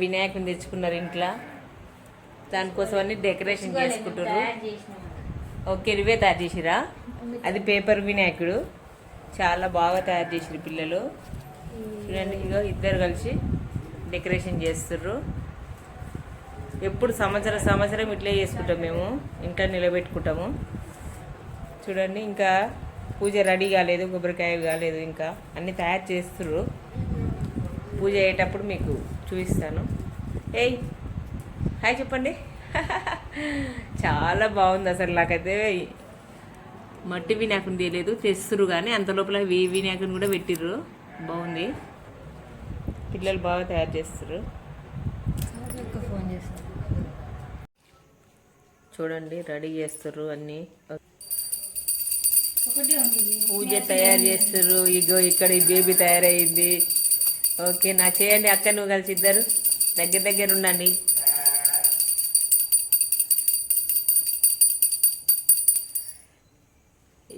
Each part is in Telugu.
వినాయకుని తెచ్చుకున్నారు ఇంట్లో, దానికోసం అన్ని డెకరేషన్ చేసుకుంటారు. ఓకే, ఇవే తయారు చేసిరా? అది పేపర్ వినాయకుడు, చాలా బాగా తయారు చేసిరు పిల్లలు. చూడండి, ఇగో ఇద్దరు కలిసి డెకరేషన్ చేస్తుర్రు. ఎప్పుడు సంవత్సరం ఇట్లే చేసుకుంటాం మేము, ఇంట్లో నిలబెట్టుకుంటాము. చూడండి, ఇంకా పూజ రెడీ కాలేదు, కొబ్బరికాయ కాలేదు, ఇంకా అన్నీ తయారు చేస్తుర్రు. పూజ అయ్యేటప్పుడు మీకు చూపిస్తాను. ఏయ్ హాయ్ చెప్పండి. చాలా బాగుంది అసలు. నాకైతే మట్టి వినాయకుని తెలియదు, తెస్తురు కానీ అంత లోపల వినాయకుని కూడా పెట్టిర్రు. బాగుంది, పిల్లలు బాగా తయారు చేస్తారు. చూడండి, రెడీ చేస్తారు అన్నీ. పూజ తయారు చేస్తారు. ఇగో ఇక్కడ ఈ బేబీ తయారయ్యింది. ఓకే, నా చేయండి అక్క, నువ్వు కలిసి ఇద్దరు దగ్గర ఉండండి.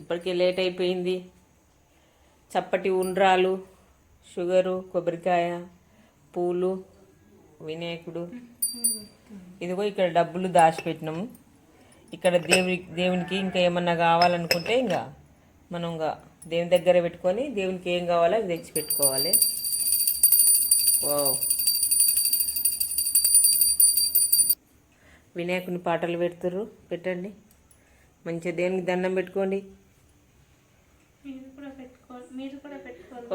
ఇప్పటికే లేట్ అయిపోయింది. చప్పటి ఉండ్రాలు, షుగరు, కొబ్బరికాయ, పూలు, వినాయకుడు. ఇదిగో ఇక్కడ డబ్బులు దాచిపెట్టినాము. ఇక్కడ దేవునికి ఇంకా ఏమన్నా కావాలనుకుంటే ఇంకా మనం ఇంకా దేవుని దగ్గర పెట్టుకొని దేవునికి ఏం కావాలో అది తెచ్చి పెట్టుకోవాలి. వావ్, వినాయకుని పాటలు పెడుతుర్రు. పెట్టండి, మంచిగా దేవునికి దండం పెట్టుకోండి.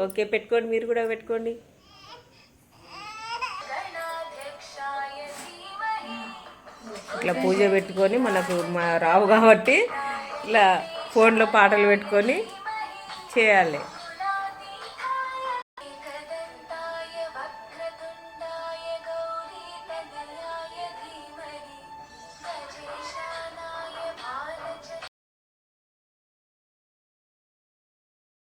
ఓకే, పెట్టుకోండి, మీరు కూడా పెట్టుకోండి. ఇట్లా పూజ పెట్టుకొని, మనకు రావు కాబట్టి ఇట్లా ఫోన్లో పాటలు పెట్టుకొని చేయాలి.